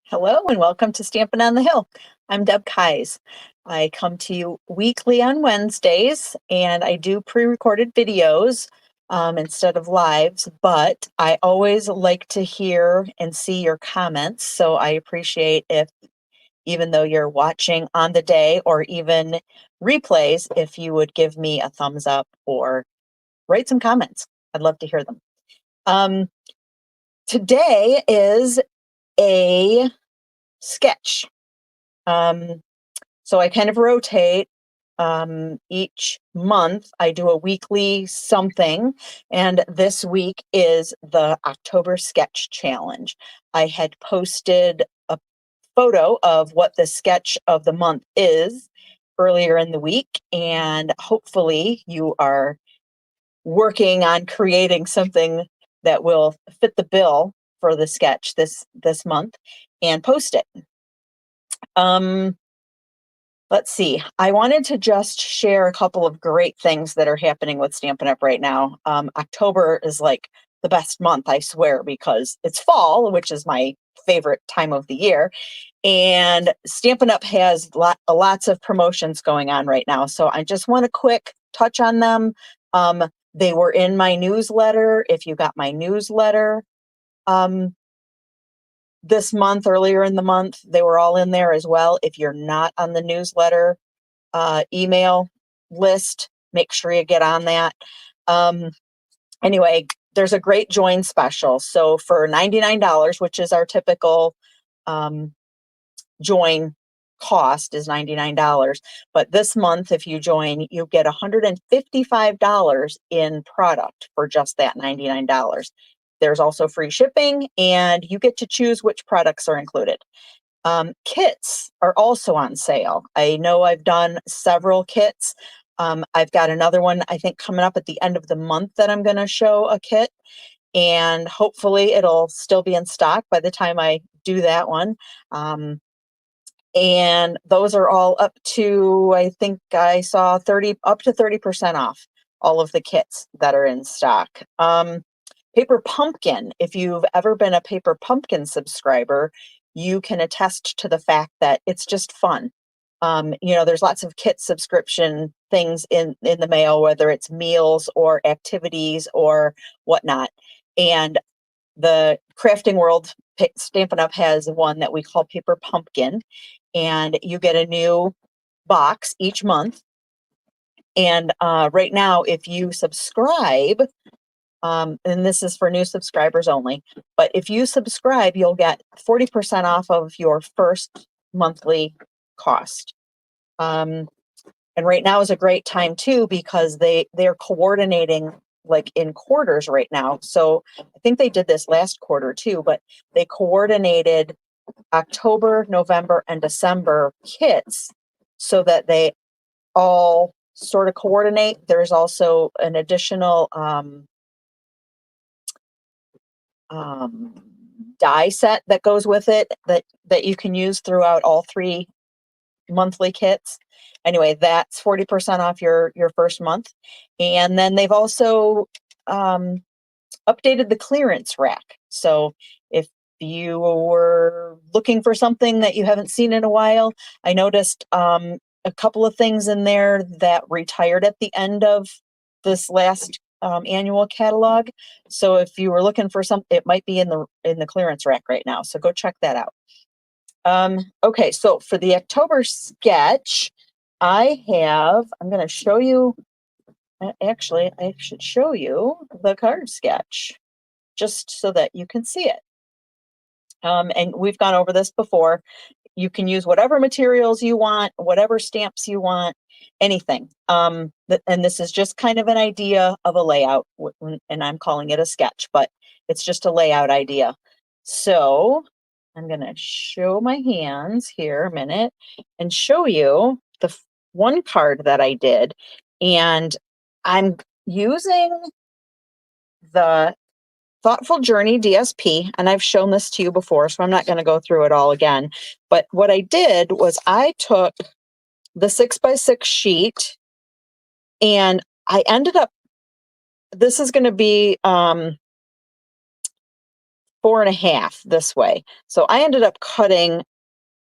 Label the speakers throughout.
Speaker 1: Hello and welcome to Stampin' on the Hill. I'm Deb Keyes. I come to you weekly on Wednesdays and I do pre-recorded videos instead of lives, but I always like to hear and see your comments. So I appreciate if, even though you're watching on the day or even replays, if you would give me a thumbs up or write some comments. I'd love to hear them. Today is a sketch. So I kind of rotate. Each month I do a weekly something, and this week is the October Sketch Challenge. I had posted a photo of what the sketch of the month is earlier in the week, and hopefully you are working on creating something that will fit the bill for the sketch this month and post it. Let's see. I wanted to just share a couple of great things that are happening with Stampin' Up! Right now. October is like the best month, I swear, because it's fall, which is my favorite time of the year. And Stampin' Up! Has lots of promotions going on right now. So I just want to quick touch on them. They were in my newsletter. If you got my newsletter, this month, earlier in the month, they were all in there as well. If you're not on the newsletter email list, make sure you get on that. Anyway, there's a great join special. So for $99, which is our typical join cost is $99. But this month, if you join, you get $155 in product for just that $99. There's also free shipping, and you get to choose which products are included. Kits are also on sale. I know I've done several kits. I've got another one, I think, coming up at the end of the month that I'm going to show a kit, and hopefully it'll still be in stock by the time I do that one. And those are all up to, I think I saw up to 30% off all of the kits that are in stock. Paper Pumpkin, if you've ever been a Paper Pumpkin subscriber, you can attest to the fact that it's just fun. There's lots of kit subscription things in the mail, whether it's meals or activities or whatnot. And the Crafting World Stampin' Up! Has one that we call Paper Pumpkin, and you get a new box each month. And right now, if you subscribe, and this is for new subscribers only, but if you subscribe, you'll get 40% off of your first monthly cost. And right now is a great time too, because they're coordinating like in quarters right now. So I think they did this last quarter too, but they coordinated October, November, and December kits so that they all sort of coordinate. There's also an additional die set that goes with it that you can use throughout all three monthly kits. Anyway, that's 40% off your first month. And then they've also updated the clearance rack. So if you were looking for something that you haven't seen in a while, I noticed a couple of things in there that retired at the end of this last annual catalog. So if you were looking for something, it might be in the clearance rack right now. So go check that out. Okay, so for the October sketch, I'm going to show you, actually, I should show you the card sketch just so that you can see it. And we've gone over this before. You can use whatever materials you want, whatever stamps you want, anything. And this is just kind of an idea of a layout, and I'm calling it a sketch, but it's just a layout idea. So I'm going to show my hands here a minute and show you the one card that I did. And I'm using the Thoughtful Journey DSP, and I've shown this to you before, so I'm not going to go through it all again. But what I did was I took the 6x6 sheet, and I ended up, this is going to be 4.5 this way. So I ended up cutting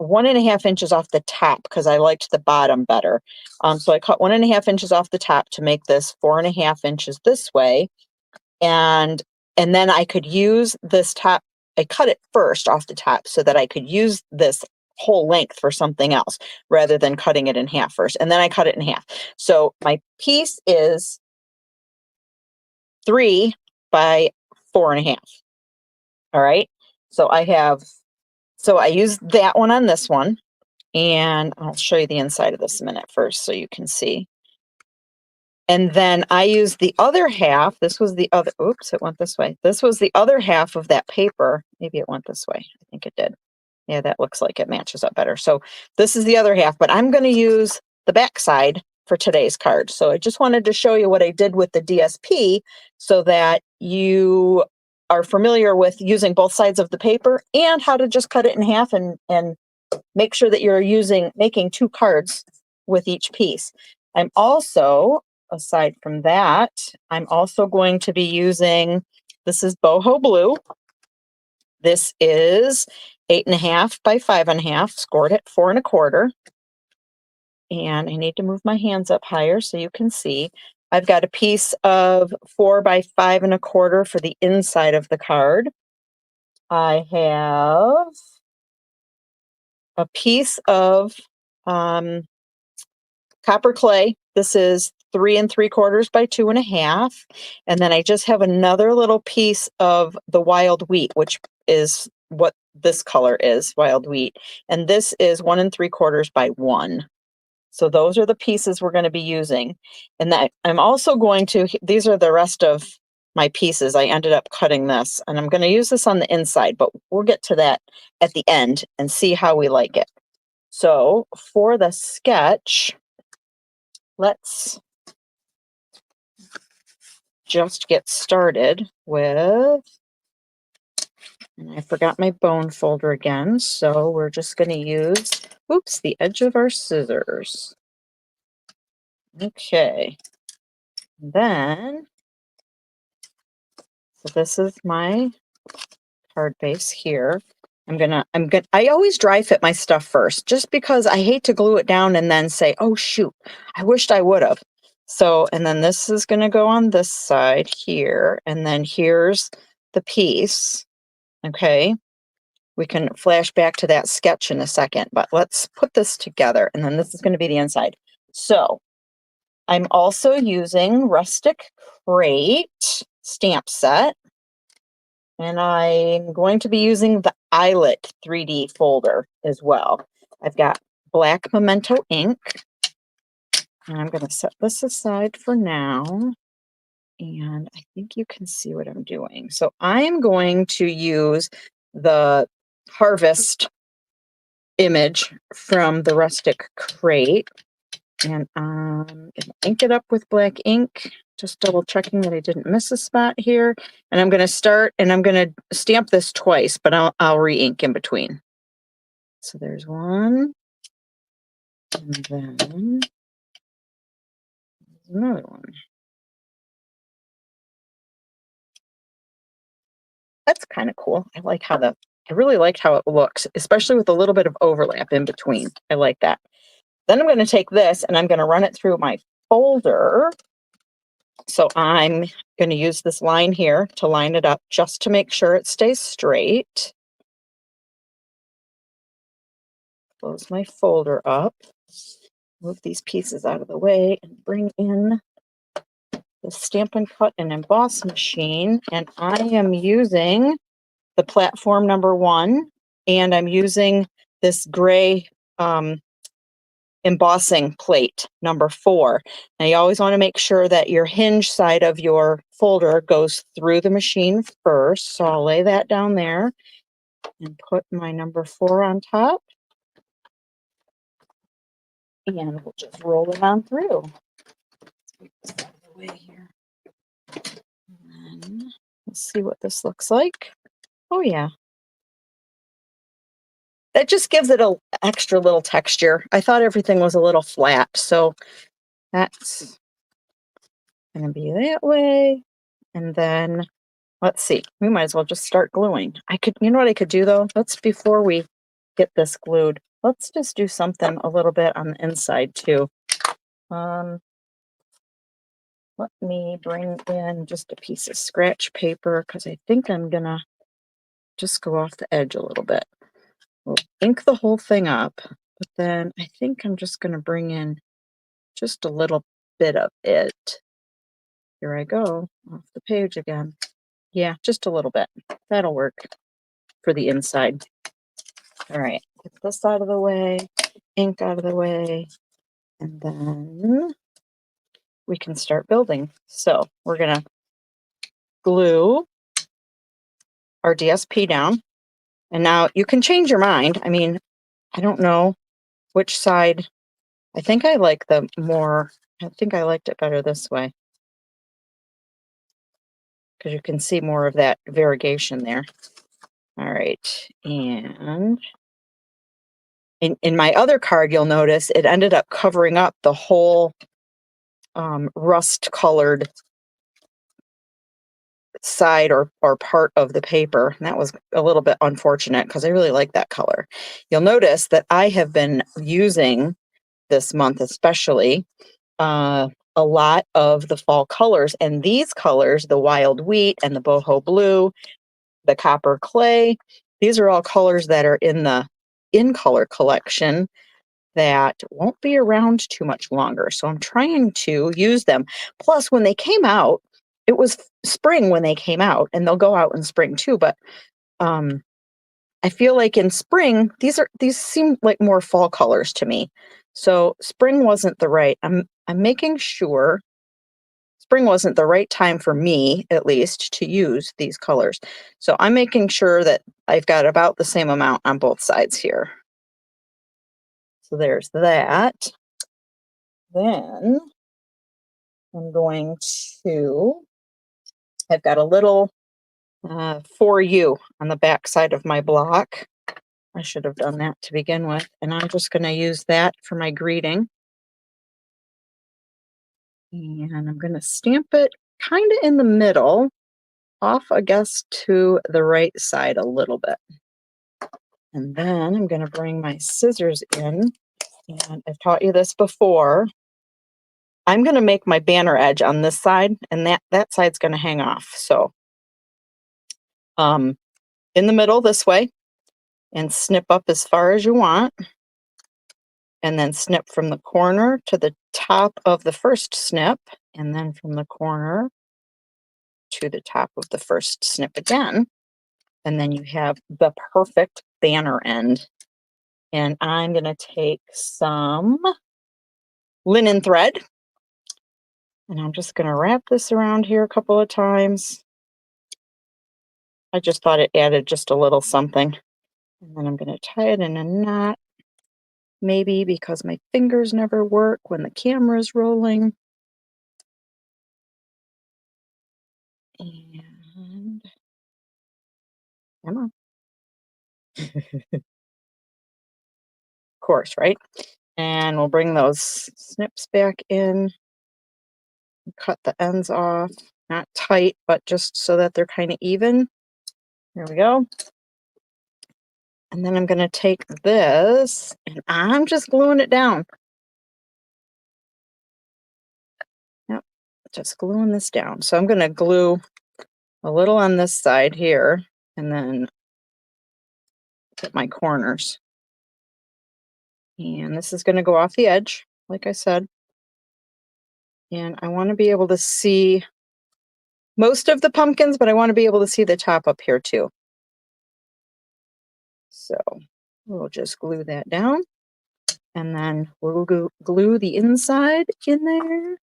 Speaker 1: 1.5 inches off the top because I liked the bottom better. So I cut 1.5 inches off the top to make this 4.5 inches this way. And then I could use this top. I cut it first off the top so that I could use this whole length for something else rather than cutting it in half first. And then I cut it in half. So my piece is 3 by 4.5. All right. So I use that one on this one, and I'll show you the inside of this a minute first so you can see. And then I use the other half. This was the other, oops, it went this way. This was the other half of that paper. Maybe it went this way. I think it did. Yeah, that looks like it matches up better. So this is the other half, but I'm going to use the back side for today's card. So I just wanted to show you what I did with the DSP so that you are familiar with using both sides of the paper and how to just cut it in half and make sure that you're making 2 cards with each piece. I'm also, aside from that, I'm also going to be using, this is Boho Blue. This is 8.5 by 5.5, scored at 4 1/4. And I need to move my hands up higher so you can see. I've got a piece of 4 by 5 1/4 for the inside of the card. I have a piece of copper clay. This is 3 3/4 by 2.5. And then I just have another little piece of the wild wheat, which is what this color is, wild wheat. And this is 1 3/4 by 1. So those are the pieces we're going to be using. And that I'm also going to, these are the rest of my pieces. I ended up cutting this, and I'm going to use this on the inside, but we'll get to that at the end and see how we like it. So for the sketch, let's just get started with, and I forgot my bone folder again, so we're just going to use, oops, the edge of our scissors. Okay. Then, so this is my card base here. I always dry fit my stuff first, just because I hate to glue it down and then say, oh shoot, I wished I would have. So, and then this is going to go on this side here, and then here's the piece. Okay. We can flash back to that sketch in a second, but let's put this together, and then this is going to be the inside. So I'm also using Rustic Crate stamp set, and I'm going to be using the Eyelet 3D folder as well. I've got black Memento ink, and I'm going to set this aside for now. And I think you can see what I'm doing. So I'm going to use the Harvest image from the Rustic Crate, and I'm going to ink it up with black ink, just double checking that I didn't miss a spot here. And I'm going to start, and I'm going to stamp this twice, but I'll re-ink in between. So there's one, and then there's another one. That's kind of cool. I really liked how it looks, especially with a little bit of overlap in between. I like that. Then I'm going to take this and I'm going to run it through my folder. So I'm going to use this line here to line it up just to make sure it stays straight. Close my folder up, move these pieces out of the way, and bring in the Stampin' Cut and Emboss machine. And I am using the platform number 1, and I'm using this gray embossing plate number 4. Now you always want to make sure that your hinge side of your folder goes through the machine first. So I'll lay that down there and put my number 4 on top. And we'll just roll it on through. Let's get this out of the way here. And let's see what this looks like. Oh yeah. That just gives it an extra little texture. I thought everything was a little flat, so that's going to be that way. And then let's see. We might as well just start gluing. You know what I could do though? Before we get this glued, let's just do something a little bit on the inside too. Let me bring in just a piece of scratch paper because I think I'm gonna just go off the edge a little bit. We'll ink the whole thing up, but then I think I'm just gonna bring in just a little bit of it. Here I go, off the page again. Yeah, just a little bit. That'll work for the inside. All right, get this out of the way, ink out of the way, and then we can start building. So we're gonna glue our DSP down. And now you can change your mind. I mean, I don't know which side. I think I liked it better this way because you can see more of that variegation there. All right, and in my other card, you'll notice it ended up covering up the whole rust colored side or part of the paper. And that was a little bit unfortunate because I really like that color. You'll notice that I have been using this month especially a lot of the fall colors, and these colors, the wild wheat and the boho blue, the copper clay, these are all colors that are in the In Color collection that won't be around too much longer. So I'm trying to use them. Plus, when they came out, it was spring when they came out, and they'll go out in spring too. But I feel like in spring, these seem like more fall colors to me. So spring wasn't the right. I'm making sure spring wasn't the right time for me, at least, to use these colors. So I'm making sure that I've got about the same amount on both sides here. So there's that. Then I'm going to, I've got a little for you on the back side of my block. I should have done that to begin with. And I'm just going to use that for my greeting. And I'm going to stamp it kind of in the middle, off, I guess, to the right side a little bit. And then I'm going to bring my scissors in. And I've taught you this before. I'm going to make my banner edge on this side, and that side's going to hang off. So in the middle this way, and snip up as far as you want. And then snip from the corner to the top of the first snip, and then from the corner to the top of the first snip again. And then you have the perfect banner end. And I'm going to take some linen thread, and I'm just going to wrap this around here a couple of times. I just thought it added just a little something. And then I'm going to tie it in a knot, maybe because my fingers never work when the camera's rolling. And come on. Of course, right? And we'll bring those snips back in, cut the ends off, not tight, but just so that they're kind of even. There we go. And then I'm going to take this and I'm just gluing it down. Yep, just gluing this down. So I'm going to glue a little on this side here and then at my corners. And this is going to go off the edge, like I said. And I want to be able to see most of the pumpkins, but I want to be able to see the top up here too. So we'll just glue that down, and then we'll glue the inside in there.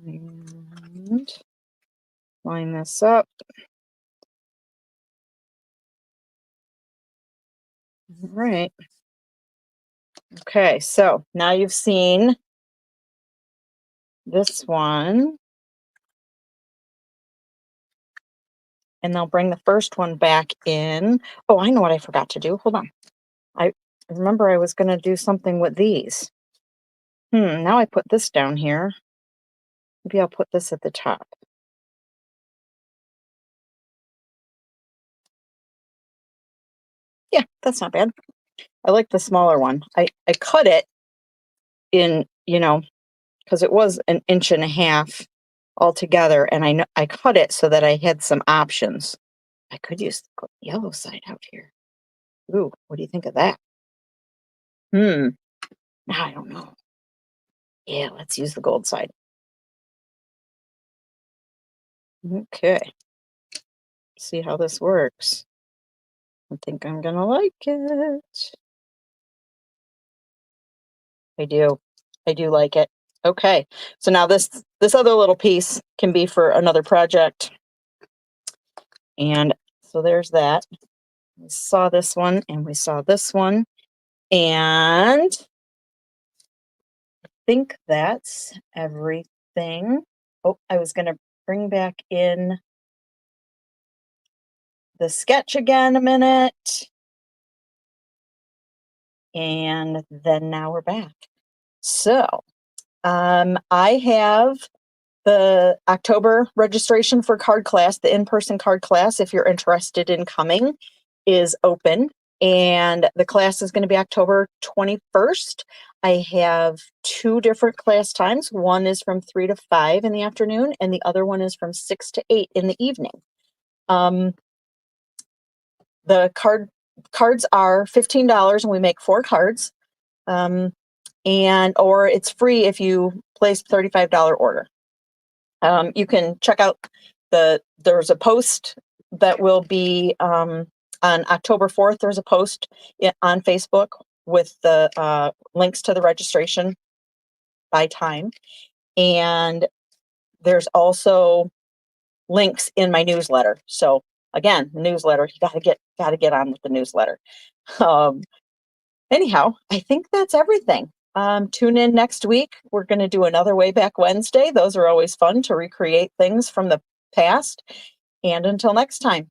Speaker 1: And line this up. All right. Okay, so now you've seen this one. And they'll bring the first one back in. Oh, I know what I forgot to do. Hold on. I remember I was going to do something with these. Now I put this down here. Maybe I'll put this at the top. Yeah, that's not bad. I like the smaller one. I cut it in, because it was an inch and a half altogether, and I cut it so that I had some options. I could use the yellow side out here. Ooh, what do you think of that? Hmm. I don't know. Yeah, let's use the gold side. Okay. See how this works. I think I'm gonna like it. I do. I do like it. Okay. So now this other little piece can be for another project. And so there's that. We saw this one and we saw this one. And I think that's everything. Oh, I was going to bring back in the sketch again a minute. And then now we're back. So I have the October registration for card class, the in-person card class, if you're interested in coming, is open. And the class is going to be October 21st. I have two different class times. One is from 3 to 5 in the afternoon, and the other one is from 6 to 8 in the evening. The cards are $15, and we make 4 cards. Or it's free if you place a $35 order. You can check out there's a post that will be on October 4th. There's a post on Facebook with the links to the registration by time. And there's also links in my newsletter. So again, newsletter, you gotta get on with the newsletter. Anyhow, I think that's everything. Tune in next week. We're going to do another Way Back Wednesday. Those are always fun to recreate things from the past. And until next time.